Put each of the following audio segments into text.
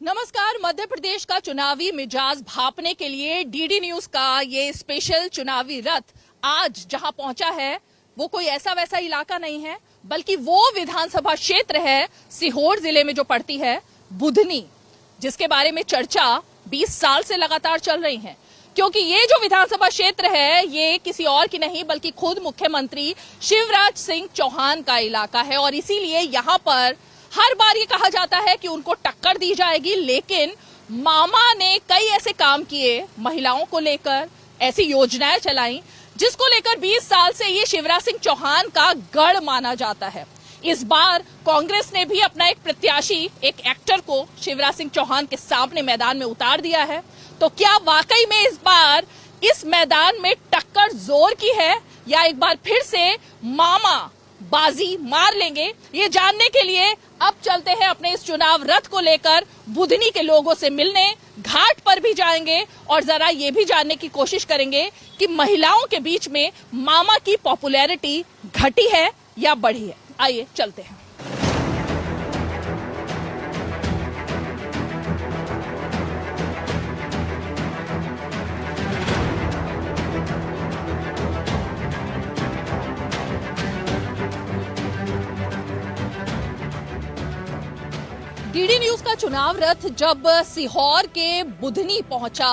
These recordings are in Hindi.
नमस्कार। मध्य प्रदेश का चुनावी मिजाज भांपने के लिए डीडी न्यूज का ये स्पेशल चुनावी रथ आज जहां पहुंचा है वो कोई ऐसा वैसा इलाका नहीं है, बल्कि वो विधानसभा क्षेत्र है सीहोर जिले में जो पड़ती है बुधनी, जिसके बारे में चर्चा 20 साल से लगातार चल रही है। क्योंकि ये जो विधानसभा क्षेत्र है ये किसी और की नहीं बल्कि खुद मुख्यमंत्री शिवराज सिंह चौहान का इलाका है और इसीलिए यहाँ पर हर बार ये कहा जाता है कि उनको टक्कर दी जाएगी। लेकिन मामा ने कई ऐसे काम किए, महिलाओं को लेकर ऐसी योजनाएं चलाई जिसको लेकर 20 साल से ये शिवराज सिंह चौहान का गढ़ माना जाता है। इस बार कांग्रेस ने भी अपना एक प्रत्याशी, एक एक्टर को शिवराज सिंह चौहान के सामने मैदान में उतार दिया है। तो क्या वाकई में इस बार इस मैदान में टक्कर जोर की है या एक बार फिर से मामा बाजी मार लेंगे, ये जानने के लिए अब चलते हैं अपने इस चुनाव रथ को लेकर बुधनी के लोगों से मिलने। घाट पर भी जाएंगे और जरा ये भी जानने की कोशिश करेंगे कि महिलाओं के बीच में मामा की पॉपुलैरिटी घटी है या बढ़ी है। आइए चलते हैं। डीडी न्यूज का चुनाव रथ जब सीहोर के बुधनी पहुंचा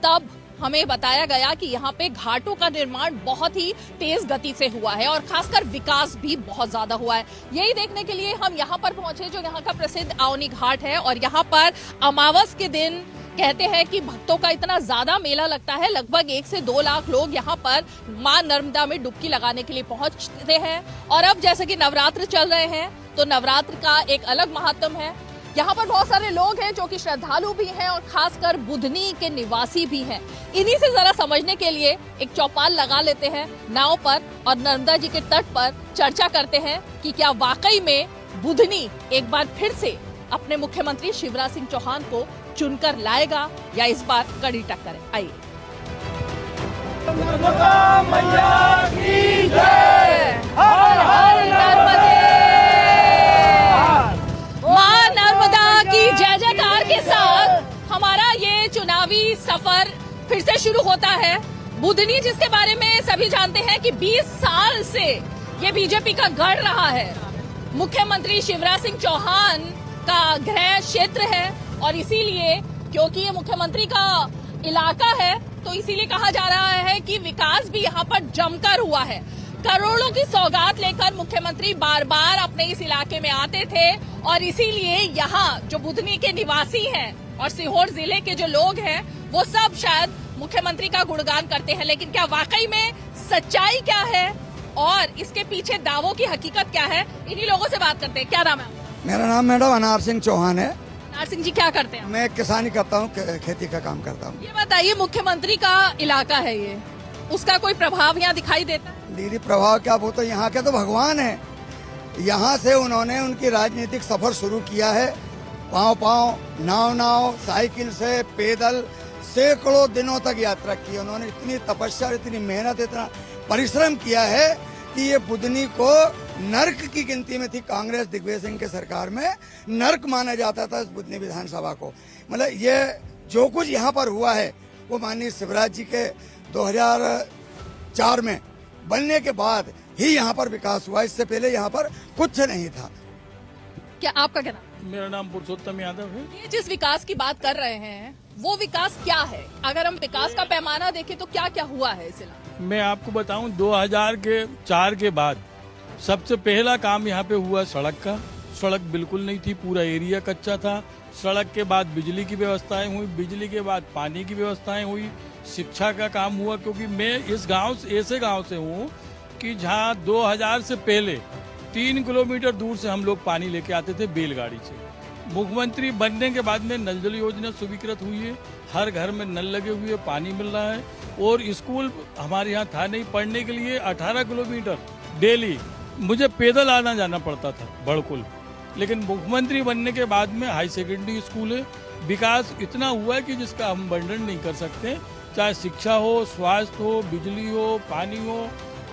तब हमें बताया गया कि यहाँ पे घाटों का निर्माण बहुत ही तेज गति से हुआ है और खासकर विकास भी बहुत ज्यादा हुआ है। यही देखने के लिए हम यहाँ पर पहुंचे जो यहाँ का प्रसिद्ध अवनी घाट है और यहाँ पर अमावस के दिन कहते हैं कि भक्तों का इतना ज्यादा मेला लगता है, लगभग 1 से 2 लाख लोग यहाँ पर मां नर्मदा में डुबकी लगाने के लिए पहुंचते हैं। और अब जैसे कि नवरात्र चल रहे हैं तो नवरात्र का एक अलग महत्व है। यहाँ पर बहुत सारे लोग हैं जो कि श्रद्धालु भी हैं और खासकर बुधनी के निवासी भी हैं। इन्हीं से जरा समझने के लिए एक चौपाल लगा लेते हैं नाव पर और नर्मदा जी के तट पर चर्चा करते हैं कि क्या वाकई में बुधनी एक बार फिर से अपने मुख्यमंत्री शिवराज सिंह चौहान को चुनकर लाएगा या इस बार कड़ी टक्कर है। आइए। नर्मदा मैया की जय, हर हर नर्मदे। मां नर्मदा की जय जयकार के साथ हमारा ये चुनावी सफर फिर से शुरू होता है। बुधनी जिसके बारे में सभी जानते हैं कि 20 साल से ये बीजेपी का गढ़ रहा है, मुख्यमंत्री शिवराज सिंह चौहान का गृह क्षेत्र है और इसीलिए क्योंकि ये मुख्यमंत्री का इलाका है तो इसीलिए कहा जा रहा है कि विकास भी यहाँ पर जमकर हुआ है। करोड़ों की सौगात लेकर मुख्यमंत्री बार बार अपने इस इलाके में आते थे और इसीलिए यहाँ जो बुधनी के निवासी हैं और सीहोर जिले के जो लोग हैं वो सब शायद मुख्यमंत्री का गुणगान करते हैं। लेकिन क्या वाकई में सच्चाई क्या है और इसके पीछे दावों की हकीकत क्या है, इन्हीं लोगों से बात करते हैं। क्या नाम है? मेरा नाम मैडम अनार सिंह चौहान है। अनार सिंह जी क्या करते हैं? मैं किसानी करता हूँ, खेती का काम करता हूँ। ये बताइए, मुख्यमंत्री का इलाका है ये, उसका कोई प्रभाव यहाँ दिखाई देता है? दीदी प्रभाव क्या, वो तो यहाँ के तो भगवान है। यहाँ से उन्होंने उनकी राजनीतिक सफर शुरू किया है। पाँव पाँव, नाव नाव, साइकिल से, पैदल सैकड़ों दिनों तक यात्रा की। उन्होंने इतनी तपस्या, इतनी मेहनत, इतना परिश्रम किया है कि ये बुधनी को नर्क की गिनती में थी। कांग्रेस दिग्विजय सिंह के सरकार में नर्क माना जाता था इस बुधनी विधानसभा को। मतलब ये जो कुछ यहाँ पर हुआ है वो माननीय शिवराज जी के 2004 में बनने के बाद ही यहाँ पर विकास हुआ। इससे पहले यहाँ पर कुछ नहीं था। क्या आपका क्या नाम? मेरा नाम पुरुषोत्तम यादव है। ये जिस विकास की बात कर रहे हैं वो विकास क्या है? अगर हम विकास का पैमाना देखें तो क्या क्या हुआ है इस इलाके? मैं आपको बताऊं, 2004 के बाद सबसे पहला काम यहाँ पे हुआ सड़क का। सड़क बिल्कुल नहीं थी, पूरा एरिया कच्चा था। सड़क के बाद बिजली की व्यवस्थाएं हुई, बिजली के बाद पानी की व्यवस्थाएं हुई, शिक्षा का काम हुआ। क्योंकि मैं इस गांव से, ऐसे गांव से हूँ कि जहाँ 2000 से पहले 3 किलोमीटर दूर से हम लोग पानी लेके आते थे बैलगाड़ी से। मुख्यमंत्री बनने के बाद में नल जल योजना स्वीकृत हुई है, हर घर में नल लगे हुए, पानी मिल रहा है। और स्कूल हमारे यहाँ था नहीं, पढ़ने के लिए 18 किलोमीटर डेली मुझे पैदल आना जाना पड़ता था बड़कुल। लेकिन मुख्यमंत्री बनने के बाद में हाई सेकेंडरी स्कूल है। विकास इतना हुआ है कि जिसका हम वर्णन नहीं कर सकते। चाहे शिक्षा हो, स्वास्थ्य हो, बिजली हो, पानी हो,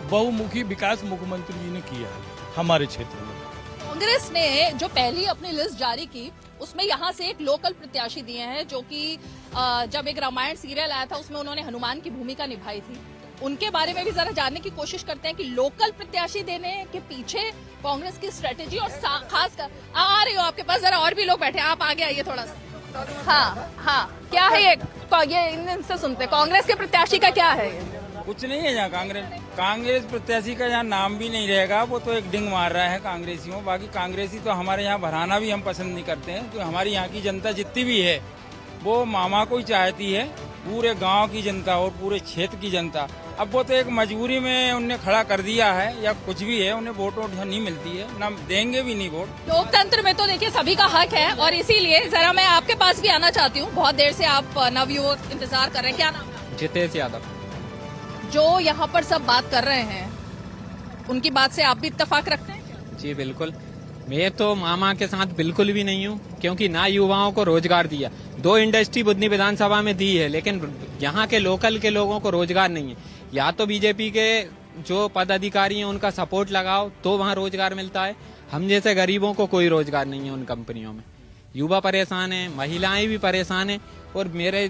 बहुमुखी विकास मुख्यमंत्री जी ने किया है हमारे क्षेत्र में। कांग्रेस ने जो पहली अपनी लिस्ट जारी की उसमें यहाँ से एक लोकल प्रत्याशी दिए हैं, जो कि जब एक रामायण सीरियल आया था उसमें उन्होंने हनुमान की भूमिका निभाई थी। उनके बारे में भी जरा जानने की कोशिश करते हैं कि लोकल प्रत्याशी देने के पीछे कांग्रेस की स्ट्रेटेजी और खासकर आ रही हो आपके पास, जरा और भी लोग बैठे, आप आगे आइए थोड़ा सा। हाँ, क्या है ये इनसे सुनते, कांग्रेस के प्रत्याशी का क्या है ये? कुछ नहीं है यहाँ। कांग्रेस प्रत्याशी का यहाँ नाम भी नहीं रहेगा, वो तो एक डिंग मार रहा है कांग्रेसियों। बाकी कांग्रेसी तो हमारे यहाँ भराना भी हम पसंद नहीं करते हैं, तो हमारी यहाँ की जनता जितनी भी है वो मामा को ही चाहती है, पूरे गांव की जनता और पूरे क्षेत्र की जनता। अब वो तो एक मजबूरी में उनने खड़ा कर दिया है या कुछ भी है, उन्हें वोट नहीं मिलती है, ना देंगे भी नहीं वोट। लोकतंत्र में तो देखिए सभी का हक है, और इसीलिए जरा मैं आपके पास भी आना चाहती हूँ। बहुत देर से आप नवयुवक इंतजार कर रहे हैं, क्या नाम है? जितेश यादव। जो यहाँ पर सब बात कर रहे हैं उनकी बात से आप भी इत्तेफाक रखते हैं? जी बिल्कुल, मैं तो मामा के साथ बिल्कुल भी नहीं हूँ, क्योंकि ना युवाओं को रोजगार दिया। 2 इंडस्ट्री बुधनी विधानसभा में दी है, लेकिन यहाँ के लोकल के लोगों को रोजगार नहीं है। या तो बीजेपी के जो पदाधिकारी हैं उनका सपोर्ट लगाओ तो वहाँ रोजगार मिलता है, हम जैसे गरीबों को कोई रोजगार नहीं है उन कंपनियों में। युवा परेशान है, महिलाएं भी परेशान है। और मेरे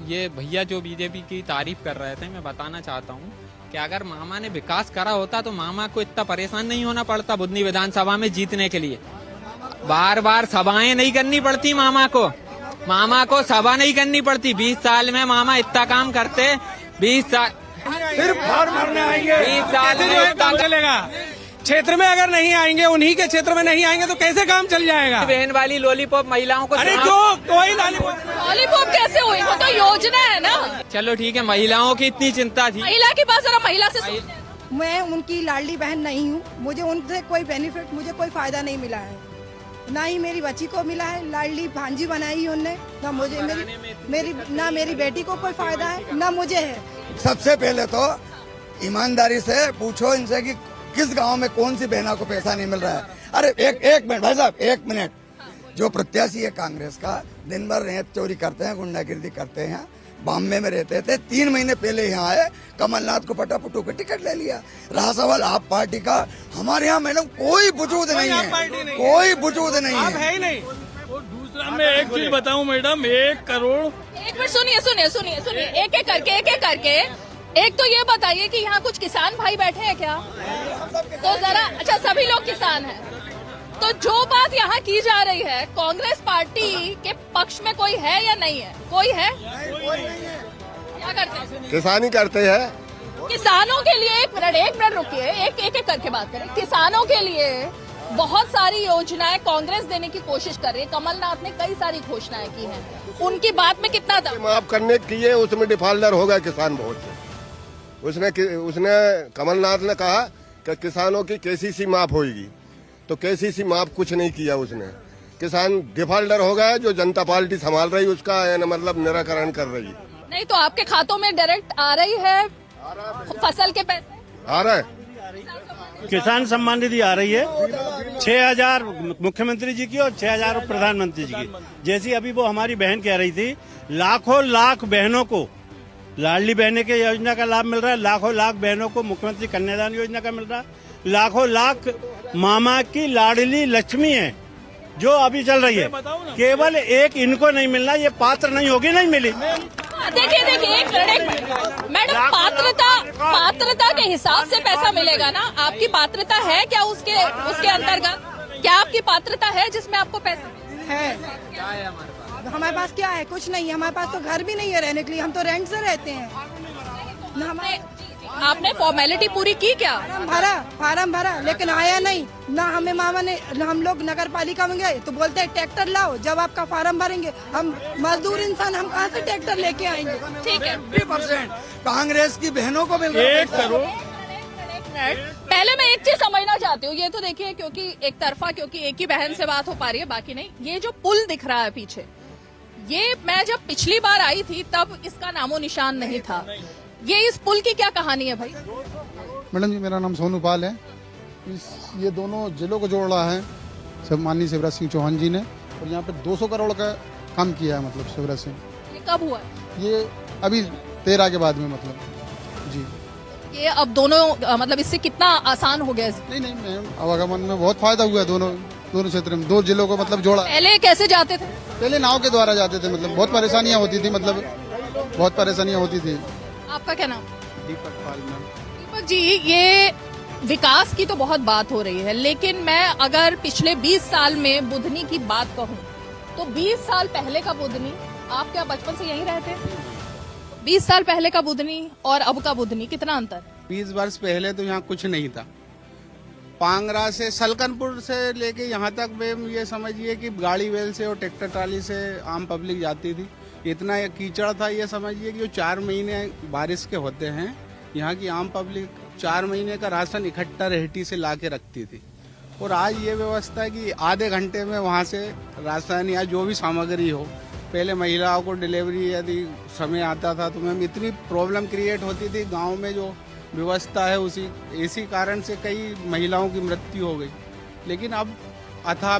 ये भैया जो बीजेपी की तारीफ कर रहे थे, मैं बताना चाहता हूँ कि अगर मामा ने विकास करा होता तो मामा को इतना परेशान नहीं होना पड़ता बुधनी विधानसभा में जीतने के लिए। बार बार सभाएं नहीं करनी पड़ती मामा को सभा नहीं करनी पड़ती। 20 साल में मामा इतना काम करते, 20 साल सिर्फ फॉर्म भरने आएंगे, 20 साल में काम चलेगा। क्षेत्र में अगर नहीं आएंगे, उन्हीं के क्षेत्र में नहीं आएंगे तो कैसे काम चल जाएगा? बहन वाली लॉलीपॉप महिलाओं को, अरे जो कोई लॉलीपॉप कैसे हुई? वो तो योजना है ना। चलो ठीक है, महिलाओं की इतनी चिंता थी। महिला के पास जरा महिला से सुनते। मैं उनकी लाडली बहन नहीं हूँ, मुझे उनसे कोई बेनिफिट, मुझे कोई फायदा नहीं मिला है, ना ही मेरी बच्ची को मिला है। लाडली भांजी बनाई उनने, ना मुझे ना मेरी बेटी को कोई फायदा है, ना मुझे है। सबसे पहले तो ईमानदारी से पूछो इनसे कि किस गांव में कौन सी बहना को पैसा नहीं मिल रहा है। अरे एक मिनट भाई साहब, 1 मिनट। जो प्रत्याशी है कांग्रेस का, दिन भर रेत चोरी करते हैं, गुंडागिर्दी करते हैं, बॉम्बे में रहते थे, 3 महीने पहले यहाँ आए, कमलनाथ को पटापुटू का टिकट ले लिया। रहा सवाल आप पार्टी का, हमारे यहाँ मैडम कोई वजूद नहीं है, कोई वजूद नहीं है ही नहीं। और दूसरा मैं एक चीज बताऊं मैडम, 1 करोड़। एक मिनट सुनिए, एक एक करके एक तो ये बताइए कि यहाँ कुछ किसान भाई बैठे हैं क्या? तो जरा, अच्छा सभी लोग किसान हैं, तो जो बात यहाँ की जा रही है, कांग्रेस पार्टी के पक्ष में कोई है या नहीं है? कोई है? क्या करते हैं? किसानी करते हैं। किसानों के लिए एक मिनट रुकिए, एक करके बात करें। किसानों के लिए बहुत सारी योजनाएं कांग्रेस देने की कोशिश कर रही है। कमलनाथ ने कई सारी घोषणाएं की हैं, उनकी बात में कितना दम? माफ करने की है, उसमें डिफाल्टर हो गया किसान बहुत से। उसने कमलनाथ ने कहा कि किसानों की केसीसी माफ होगी, तो केसीसी माफ कुछ नहीं किया उसने। किसान डिफाल्टर हो गया, जो जनता पार्टी संभाल रही उसका मतलब निराकरण कर रही। नहीं तो आपके खातों में डायरेक्ट आ रही है फसल के पैसे? आ रहा है, किसान सम्मान निधि आ रही है, 6,000 मुख्यमंत्री जी की और 6,000 प्रधानमंत्री जी की। जैसी अभी वो हमारी बहन कह रही थी, लाख बहनों को लाडली बहने के योजना का लाभ मिल रहा है, लाख बहनों को मुख्यमंत्री कन्यादान योजना का मिल रहा है, लाख मामा की लाडली लक्ष्मी है जो अभी चल रही है। केवल एक इनको नहीं मिलना, ये पात्र नहीं होगी, नहीं मिली। देखिए एक मिनट मैडम, पात्रता के हिसाब से पैसा मिलेगा ना? आपकी पात्रता है क्या उसके अंतर्गत? क्या आपकी पात्रता है जिसमें आपको पैसा है? हमारे पास क्या है? कुछ नहीं है हमारे पास, तो घर भी नहीं है रहने के लिए, हम तो रेंट से रहते हैं ना। आपने फॉर्मेलिटी पूरी की क्या? फार्म भरा लेकिन आया नहीं ना हमें। मामा ने, हम लोग नगर पालिका में गए तो बोलते हैं ट्रैक्टर लाओ, जब आपका फार्म भरेंगे। हम मजदूर इंसान, हम कहाँ से ट्रैक्टर लेके आएंगे? ठीक है, 50% कांग्रेस की बहनों को मिल रहा है। 1 करोड़। पहले मैं एक चीज समझना चाहती हूँ, ये तो देखिए क्योंकि एक तरफा, क्योंकि एक ही बहन से बात हो पा रही है, बाकी नहीं। ये जो पुल दिख रहा है पीछे, ये मैं जब पिछली बार आई थी तब इसका नामो निशान नहीं था। ये इस पुल की क्या कहानी है भाई? मैडम जी, मेरा नाम सोनू पाल है। ये दोनों जिलों को जोड़ रहा है सब माननीय शिवराज सिंह चौहान जी ने, और यहाँ पे 200 करोड़ का काम किया है मतलब शिवराज सिंह। ये कब हुआ? ये अभी 13 के बाद में मतलब जी। ये अब दोनों मतलब इससे कितना आसान हो गया? नहीं मैम, आवागमन में बहुत फायदा हुआ है दोनों दोनों क्षेत्र में 2 जिलों को मतलब जोड़ा। पहले कैसे जाते थे? पहले नाव के द्वारा जाते थे, मतलब बहुत परेशानियां होती थी, मतलब बहुत परेशानियां होती थी। आपका क्या नाम? दीपक पाल मैम। दीपक जी, ये विकास की तो बहुत बात हो रही है, लेकिन मैं अगर पिछले 20 साल में बुधनी की बात कहूँ तो 20 साल पहले का बुधनी, आप क्या बचपन से यहीं रहते हैं? 20 साल पहले का बुधनी और अब का बुधनी, कितना अंतर? 20 वर्ष पहले तो यहाँ कुछ नहीं था। पांगरा से सलकनपुर से लेके यहाँ तक मैम ये समझिए कि गाड़ी बैल से और ट्रैक्टर ट्राली से आम पब्लिक जाती थी। इतना कीचड़ था, ये समझिए कि जो 4 महीने बारिश के होते हैं, यहाँ की आम पब्लिक 4 महीने का राशन इकट्ठा रेहटी से ला के रखती थी। और आज ये व्यवस्था है कि आधे घंटे में वहाँ से राशन या जो भी सामग्री हो, पहले महिलाओं को डिलीवरी यदि समय आता था तो मैम इतनी प्रॉब्लम क्रिएट होती थी गांव में। जो व्यवस्था है इसी कारण से कई महिलाओं की मृत्यु हो गई, लेकिन अब अथाह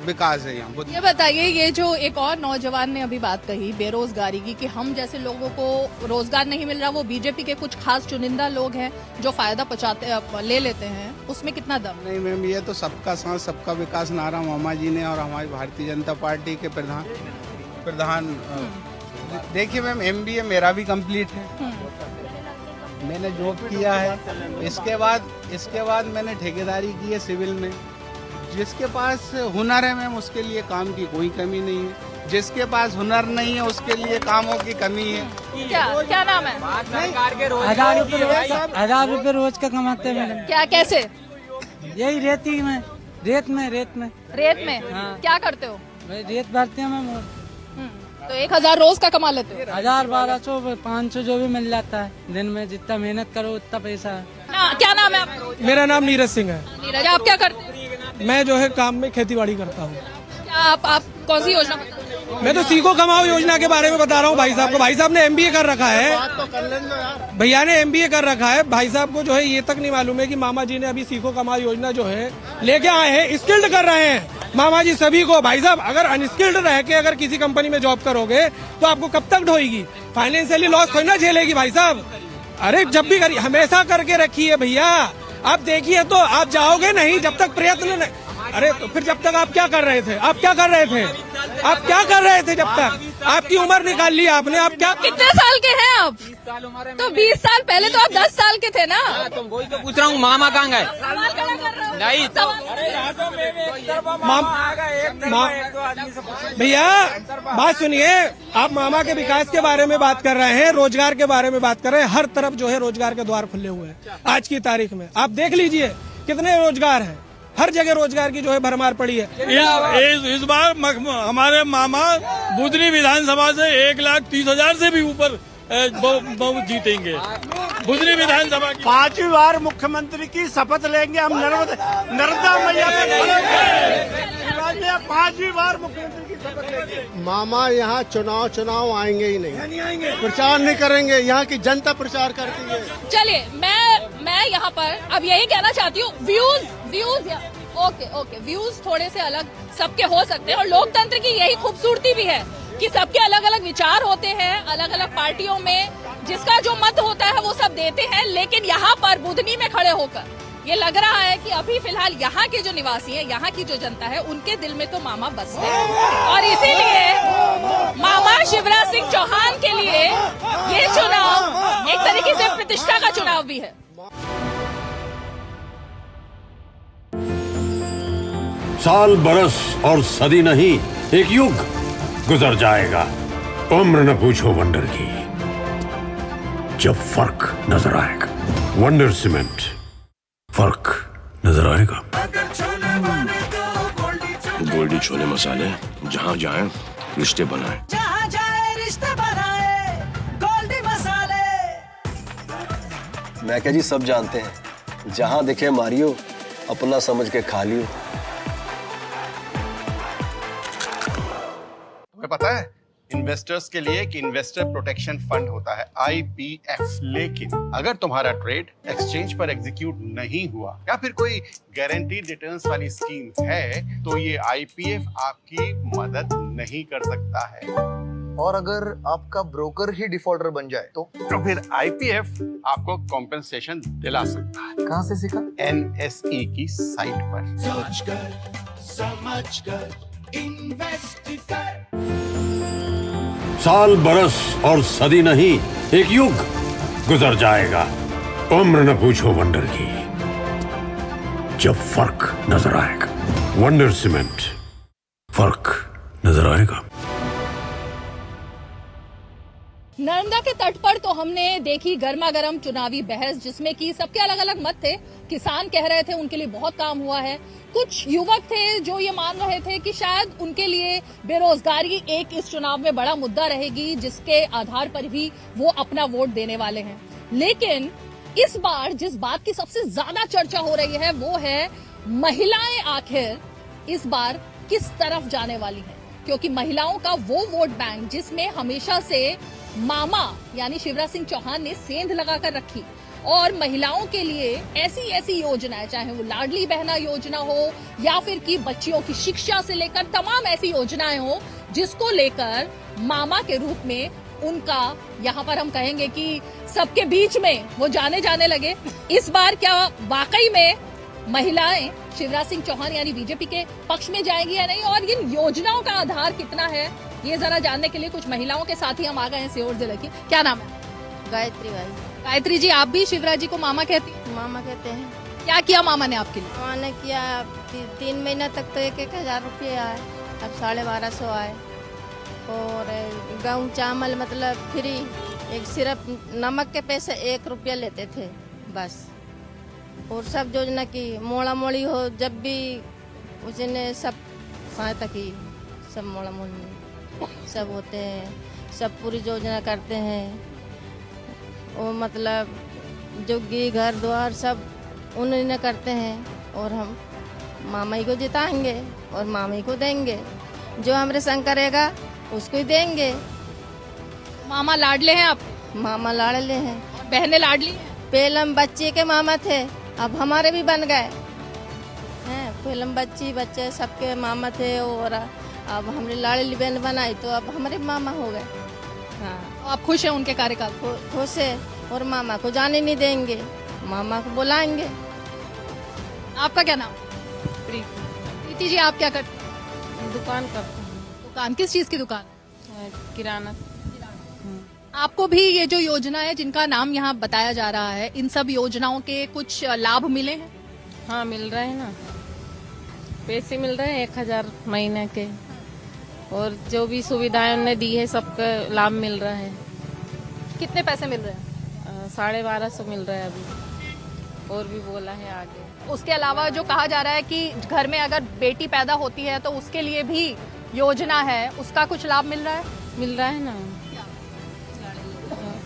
विकास है यहाँ। ये बताइए, ये जो एक और नौजवान ने अभी बात कही बेरोजगारी की, कि हम जैसे लोगों को रोजगार नहीं मिल रहा, वो बीजेपी के कुछ खास चुनिंदा लोग हैं जो फायदा ले लेते हैं, उसमें कितना दम? नहीं मैम, ये तो सबका साथ सबका विकास नारा मामा जी ने और हमारी भारतीय जनता पार्टी के प्रधान देखिए मैम, MBA मेरा भी कंप्लीट है, मैंने जॉब किया है। इसके बाद मैंने ठेकेदारी की है सिविल में। जिसके पास हुनर है मैम, उसके लिए काम की कोई कमी नहीं है। जिसके पास हुनर नहीं है, उसके लिए कामों की कमी है। क्या नाम है? 1000 रुपए रोज का कमाते हैं मैडम। क्या, कैसे? यही रेती में, रेत में। हाँ। क्या करते हो? रेत भरते हैं मैम। तो 1000 रोज का कमा लेते हो? 1000, 1200, 500 जो भी मिल जाता है दिन में। जितना मेहनत करो उतना पैसा है। क्या नाम है आपका? मेरा नाम नीरज सिंह है। नीरज, आप क्या करते हैं? मैं जो है काम में खेतीबाड़ी करता हूँ। क्या आप कौन सी योजना? मैं तो सीखो कमाओ योजना के बारे में बता रहा हूँ भाई साहब को। भाई साहब ने MBA कर रखा है, भैया ने MBA कर रखा है। भाई साहब को जो है ये तक नहीं मालूम है कि मामा जी ने अभी सीखो कमाओ योजना जो है लेके आए हैं, स्किल्ड कर रहे हैं मामा जी सभी को। भाई साहब, अगर अनस्किल्ड रह के अगर किसी कंपनी में जॉब करोगे तो आपको कब तक ढोएगी? फाइनेंशियली लॉस थोड़ी ना झेलेगी भाई साहब। अरे जब भी करिए, हमेशा करके रखिए भैया। आप देखिए तो आप जाओगे नहीं जब तक प्रयत्न नहीं। अरे तो फिर जब तक आप क्या कर रहे थे? आप क्या कर रहे थे जब तक? आपकी उम्र निकाल ली आपने। आप क्या, कितने साल के हैं आप? तो 20 साल पहले तो आप 10 साल के थे ना। तो वही तो पूछ रहा हूँ, मामा कहाँ गए? नहीं तो भैया बात सुनिए, आप मामा के विकास के बारे में बात कर रहे हैं, रोजगार के बारे में बात कर रहे हैं। हर तरफ जो है रोजगार के द्वार खुले हुए हैं आज की तारीख में। आप देख लीजिए कितने रोजगार हैं, हर जगह रोजगार की जो है भरमार पड़ी है। इस बार हमारे मामा बुधनी विधानसभा से 1,30,000 से भी ऊपर बहुत जीतेंगे। बुधनी विधानसभा की 5वीं बार मुख्यमंत्री की शपथ लेंगे हम। नर्मदा मैया में 5वीं बार मुख्यमंत्री की शपथ लेंगे। मामा यहाँ चुनाव आएंगे ही नहीं, प्रचार नहीं करेंगे। यहाँ की जनता प्रचार करती है। चलिए, मैं यहाँ पर अब यही कहना चाहती हूँ, व्यूज ओके, व्यूज थोड़े से अलग सबके हो सकते हैं, और लोकतंत्र की यही खूबसूरती भी है कि सबके अलग अलग विचार होते हैं। अलग अलग पार्टियों में जिसका जो मत होता है वो सब देते हैं, लेकिन यहाँ पर बुधनी में खड़े होकर ये लग रहा है कि अभी फिलहाल यहाँ के जो निवासी हैं, यहाँ की जो जनता है, उनके दिल में तो मामा बसते हैं, और इसीलिए मामा शिवराज सिंह चौहान के लिए ये चुनाव एक तरीके से प्रतिष्ठा का चुनाव भी है। साल, बरस और सदी नहीं, एक युग गुजर जाएगा। उम्र न पूछो वंडर की, जब फर्क नजर आएगा। वंडर सीमेंट, फर्क नजर आएगा। गोल्डी छोले मसाले, जहाँ जाए रिश्ते बनाए, जहाँ जाए रिश्ते बनाए, गोल्डी मसाले। मैं क्या जी, सब जानते हैं, जहाँ दिखे मारियो, अपना समझ के खा लियो। तुम्हें पता है इन्वेस्टर्स के लिए एक इन्वेस्टर प्रोटेक्शन फंड होता है, IPF। लेकिन अगर तुम्हारा ट्रेड एक्सचेंज पर एग्जीक्यूट नहीं हुआ या फिर कोई गारंटीड रिटर्न्स वाली स्कीम है, तो ये IPF आपकी मदद नहीं कर सकता है। और अगर आपका ब्रोकर ही डिफॉल्टर बन जाए तो फिर IPF आपको कॉम्पेंसेशन दिला सकता है। कहाँ से सीखा? NSE की साइट पर। समझकर इन्वेस्ट कर। साल बरस और सदी नहीं, एक युग गुजर जाएगा। उम्र न पूछो वंडर की, जब फर्क नजर आएगा। वंडर सीमेंट, फर्क नजर आएगा। नर्मदा के तट पर तो हमने देखी गर्मा गर्म चुनावी बहस, जिसमें कि सबके अलग अलग मत थे। किसान कह रहे थे उनके लिए बहुत काम हुआ है, कुछ युवक थे जो ये मान रहे थे कि शायद उनके लिए बेरोजगारी एक इस चुनाव में बड़ा मुद्दा रहेगी, जिसके आधार पर भी वो अपना वोट देने वाले हैं। लेकिन इस बार जिस बात की सबसे ज्यादा चर्चा हो रही है वो है महिलाएं आखिर इस बार किस तरफ जाने वाली हैं, क्योंकि महिलाओं का वो वोट बैंक जिसमें हमेशा से मामा यानी शिवराज सिंह चौहान ने सेंध लगाकर रखी, और महिलाओं के लिए ऐसी ऐसी योजनाएं, चाहे वो लाडली बहना योजना हो या फिर की बच्चियों की शिक्षा से लेकर तमाम ऐसी योजनाएं हो, जिसको लेकर मामा के रूप में उनका यहाँ पर हम कहेंगे कि सबके बीच में वो जाने लगे। इस बार क्या वाकई में महिलाएं शिवराज सिंह चौहान यानी बीजेपी के पक्ष में जाएंगी या नहीं, और इन योजनाओं का आधार कितना है, ये जरा जानने के लिए कुछ महिलाओं के साथ ही हम आ गए हैं सीहोर जिले की। क्या नाम है? गायत्री भाई। गायत्री जी, आप भी शिवराज जी को मामा कहती हैं? मामा कहते हैं। क्या किया मामा ने आपके लिए? मामा ने किया 3 महीना तक तो 1,000 रुपये आए, अब 1250 आए, और गेहूँ चावल मतलब फ्री, एक सिर्फ नमक के पैसे 1 रुपया लेते थे बस, और सब योजना की मोड़ा मोड़ी हो, जब भी उसने सब सहायता की, सब मोड़ा मोड़ी सब होते हैं, सब पूरी योजना करते हैं, और मतलब जोगी घर द्वार सब उन्हें करते हैं, और हम मामा ही को जिताएंगे और मामा ही को देंगे, जो हमरे संग करेगा उसको ही देंगे। मामा लाडले हैं आप? मामा लाडले हैं। बहनें लाडली हैं? पहले हम बच्चे के मामा थे, अब हमारे भी बन गए हैं। पहले हम बच्चे सबके मामा थे, और अब हमने लाडली बहन बनाई तो अब हमारे मामा हो गए। हाँ, आप खुश हैं उनके कार्यकाल? खुश है, और मामा को जाने नहीं देंगे, मामा को बुलाएंगे। आपका क्या नाम? प्रीति जी, आप क्या करते हैं? दुकान करते हैं। दुकान किस चीज की दुकान? किराना। आपको भी ये जो योजना है जिनका नाम यहाँ बताया जा रहा है, इन सब योजनाओं के कुछ लाभ मिले हैं? हाँ, मिल रहे हैं ना, पैसे मिल रहे हैं 1,000 महीने के, और जो भी सुविधाएं उन्होंने दी है सबका लाभ मिल रहा है। कितने पैसे मिल रहे हैं? 1250 मिल रहा है अभी, और भी बोला है आगे। उसके अलावा जो कहा जा रहा है कि घर में अगर बेटी पैदा होती है तो उसके लिए भी योजना है, उसका कुछ लाभ मिल रहा है? मिल रहा है ना,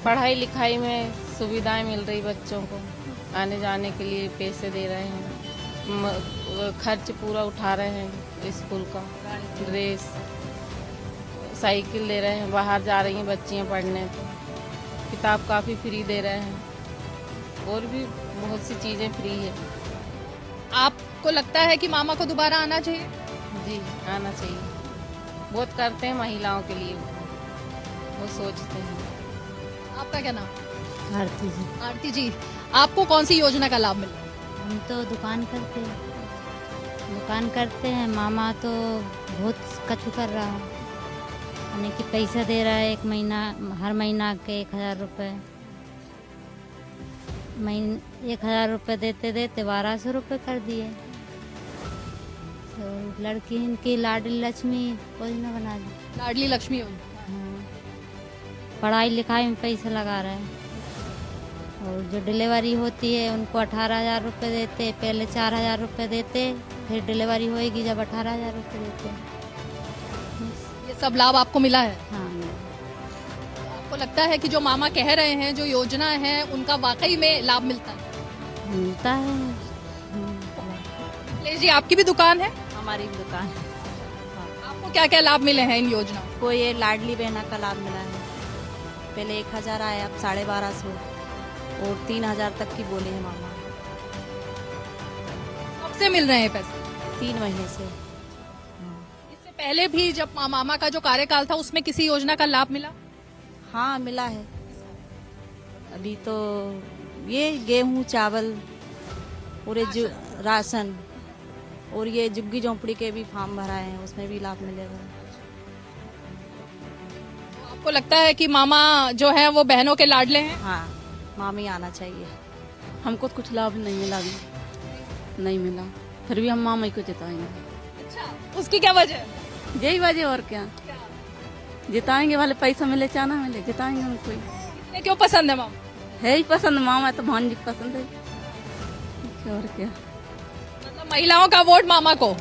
पढ़ाई लिखाई में सुविधाएं मिल रही, बच्चों को आने जाने के लिए पैसे दे रहे हैं, खर्च पूरा उठा रहे हैं, स्कूल का ड्रेस, साइकिल दे रहे हैं, बाहर जा रही हैं बच्चियां पढ़ने तो किताब काफ़ी फ्री दे रहे हैं, और भी बहुत सी चीज़ें फ्री है। आपको लगता है कि मामा को दोबारा आना चाहिए? जी, आना चाहिए। बहुत करते हैं महिलाओं के लिए, वो सोचते हैं। आपका क्या नाम? आरती जी। आरती जी, आपको कौन सी योजना का लाभ मिला? हम तो दुकान करते हैं, मामा तो बहुत कछु कर रहा है, यानी कि पैसा दे रहा है 1 महीना, हर महीना के 1,000 रुपये, 1,000 रुपये देते 1200 रुपये कर दिए। तो लड़की इनकी लाडली लक्ष्मी योजना बना दी। लाडली लक्ष्मी योजना? हाँ, पढ़ाई लिखाई में पैसा लगा रहे हैं, और जो डिलीवरी होती है उनको 18,000 रुपये देते, पहले 4,000 रुपये देते, फिर डिलीवरी होएगी जब 18,000 रुपये देते। ये सब लाभ आपको मिला है? हाँ। आपको लगता है कि जो मामा कह रहे हैं, जो योजना है, उनका वाकई में लाभ मिलता है? मिलता है। जी, आपकी भी दुकान है? हमारी भी दुकान है। आपको क्या क्या लाभ मिले हैं इन योजनाओं? को ये लाडली बहना का लाभ मिला है, पहले 1,000 आया, अब 1250, और 3,000 तक की बोले हैं मामा। कब से मिल रहे हैं पैसे? 3 महीने से। इससे पहले भी जब मामा का जो कार्यकाल था उसमें किसी योजना का लाभ मिला? हाँ, मिला है। अभी तो ये गेहूं चावल, पूरे जो राशन और ये झुग्गी झोंपड़ी के भी फॉर्म भरा है, उसमें भी लाभ मिलेगा। आपको लगता है कि मामा जो है वो बहनों के लाडले हैं? हाँ, मामी आना चाहिए। हमको तो कुछ लाभ नहीं मिला अभी, नहीं मिला, फिर भी हम मामा ही को जिताएंगे। अच्छा, उसकी क्या वजह? यही वजह, और क्या, जिताएंगे, वाले पैसा मिले चाहे ना मिले, जिताएंगे उनको ही। इतने क्यों पसंद है मामा? है ही पसंद, मामा तो भांजी पसंद है, और क्या। मतलब महिलाओं का वोट मामा को।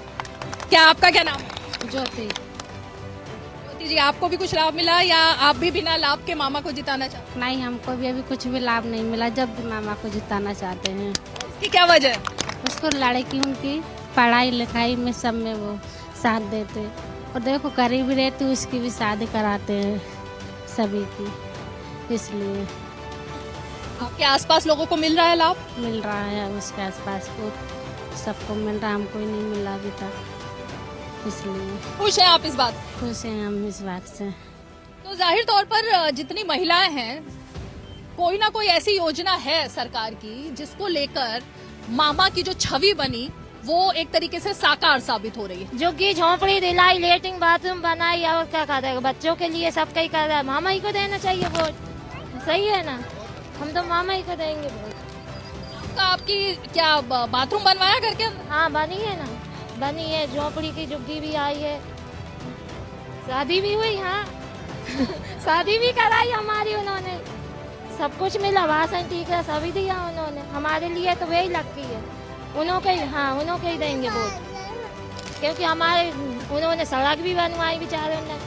क्या आपका क्या नाम है? ज्योति। ज्योति जी, आपको भी कुछ लाभ मिला या आप भी बिना लाभ के मामा को जिताना चाहते हैं? नहीं, हमको भी अभी कुछ भी लाभ नहीं मिला, जब भी मामा को जिताना चाहते हैं। इसकी क्या वजह? उसको लड़की उनकी पढ़ाई लिखाई में सब में वो साथ देते, और देखो गरीबी रहती उसकी भी शादी कराते हैं सभी की, इसलिए। आपके आसपास लोगों को मिल रहा है लाभ? मिल रहा है, उसके आसपास को सबको मिल रहा है, हमको ही नहीं मिला अभी तक, इसलिए। खुश हैं आप इस बात? खुश हैं हम इस बात से। तो जाहिर तौर पर जितनी महिलाएं हैं, कोई ना कोई ऐसी योजना है सरकार की जिसको लेकर मामा की जो छवि बनी वो एक तरीके से साकार साबित हो रही है। झुग्गी झोंपड़ी दिलाई, लेटरिन बाथरूम बनाई, और क्या कहते हैं, बच्चों के लिए सब कहीं कर रहा है, मामा ही को देना चाहिए वोट। सही है ना, हम तो मामा ही को देंगे वोट। आपकी क्या बाथरूम बनवाया घर के अंदर? हाँ, बनी है ना, बनी है, झोंपड़ी की झुग्गी भी आई है, शादी भी हुई। हाँ शादी भी कराई हमारी उन्होंने, सब कुछ मिला, भाषण ठीक है, सभी दिया उन्होंने हमारे लिए, तो वही लगती है उन्होंने। हाँ, उन्होंने ही देंगे वोट, क्योंकि हमारे उन्होंने सड़क भी बनवाई बेचारों ने,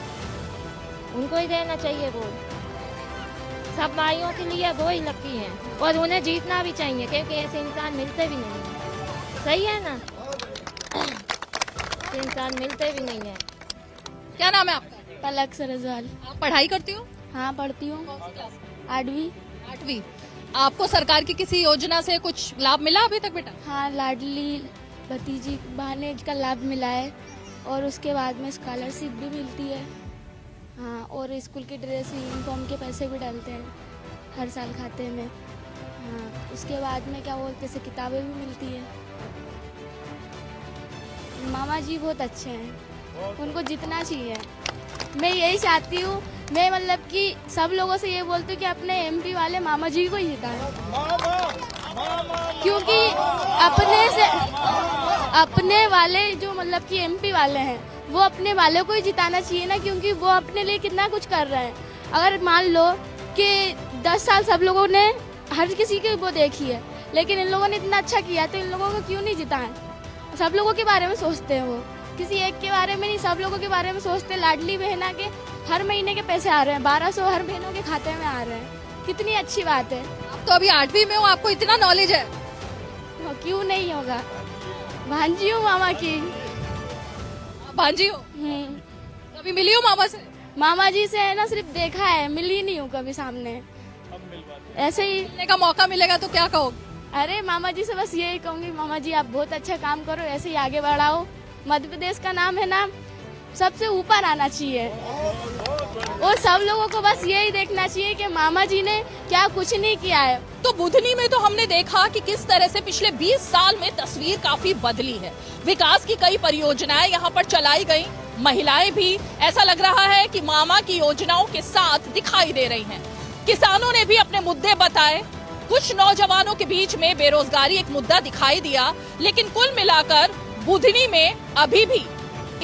उनको ही देना चाहिए वोट। सब माइयों के लिए वो ही लगती हैं, और उन्हें जीतना भी चाहिए, क्योंकि ऐसे इंसान मिलते भी नहीं हैं। सही है ना, ऐसे इंसान मिलते भी नहीं है। क्या नाम है आपका? पलक सरजवाल। आप पढ़ाई करती हो? हाँ, पढ़ती हूँ। 8वीं। 8वीं। आपको सरकार की किसी योजना से कुछ लाभ मिला अभी तक बेटा? हाँ, लाडली भतीजी बहने का लाभ मिला है, और उसके बाद में स्कॉलरशिप भी मिलती है। हाँ, और स्कूल की ड्रेस यूनिफॉर्म के पैसे भी डालते हैं हर साल खाते में। हाँ, उसके बाद में क्या बोलते से किताबें भी मिलती है। मामा जी बहुत अच्छे हैं, उनको जितना चाहिए। मैं यही चाहती हूँ, मैं मतलब कि सब लोगों से ये बोलती हूँ कि अपने एमपी वाले मामा जी को ही जिताएं, क्योंकि अपने वाले जो मतलब कि एमपी वाले हैं वो अपने वालों को ही जिताना चाहिए ना, क्योंकि वो अपने लिए कितना कुछ कर रहे हैं। अगर मान लो कि 10 साल सब लोगों ने हर किसी की वो देखी है, लेकिन इन लोगों ने इतना अच्छा किया, तो इन लोगों को क्यों नहीं जिताएं? सब लोगों के बारे में सोचते हैं, वो किसी एक के बारे में नहीं, सब लोगों के बारे में सोचते। लाडली बहना के हर महीने के पैसे आ रहे हैं, 1200 हर बहनों के खाते में आ रहे हैं, कितनी अच्छी बात है। आप तो अभी 8वीं में हो, आपको इतना नॉलेज है? क्यों नहीं होगा, भांजी हूँ मामा की। भांजी हो? कभी मिली हो मामा से? मामा जी से है ना, सिर्फ देखा है, मिली नहीं हूँ कभी सामने। ऐसे ही मिलने का मौका मिलेगा तो क्या कहोगे? अरे मामा जी से बस यही कहूंगी, मामा जी आप बहुत अच्छा काम करो, ऐसे ही आगे बढ़ाओ। मध्य प्रदेश का नाम है ना, सबसे ऊपर आना चाहिए, और सब लोगों को बस यही देखना चाहिए कि मामा जी ने क्या कुछ नहीं किया है। तो बुधनी में तो हमने देखा कि किस तरह से पिछले 20 साल में तस्वीर काफी बदली है। विकास की कई परियोजनाएं यहाँ पर चलाई गई, महिलाएं भी ऐसा लग रहा है कि मामा की योजनाओं के साथ दिखाई दे रही हैं। किसानों ने भी अपने मुद्दे बताए, कुछ नौजवानों के बीच में बेरोजगारी एक मुद्दा दिखाई दिया, लेकिन कुल मिलाकर बुधनी में अभी भी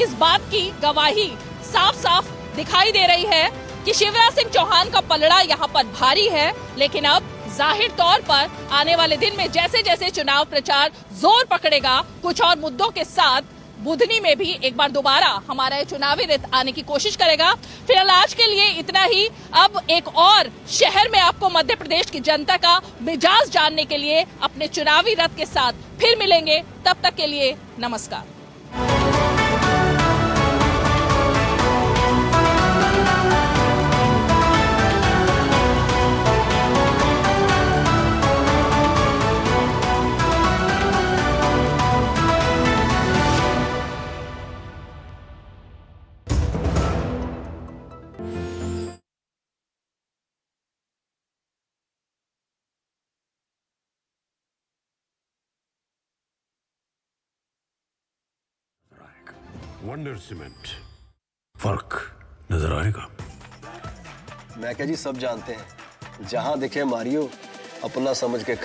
इस बात की गवाही साफ साफ दिखाई दे रही है कि शिवराज सिंह चौहान का पलड़ा यहाँ पर भारी है। लेकिन अब जाहिर तौर पर आने वाले दिन में जैसे जैसे चुनाव प्रचार जोर पकड़ेगा, कुछ और मुद्दों के साथ बुधनी में भी एक बार दोबारा हमारा ये चुनावी रित आने की कोशिश करेगा। फिलहाल आज के लिए इतना ही। अब एक और शहर में आपको मध्य प्रदेश की जनता का मिजाज जानने के लिए अपने चुनावी रथ के साथ फिर मिलेंगे। तब तक के लिए नमस्कार। वंडर सीमेंट, फर्क नजर आएगा। मैं क्या जी, सब जानते हैं, जहां दिखे मारियो अपना समझ के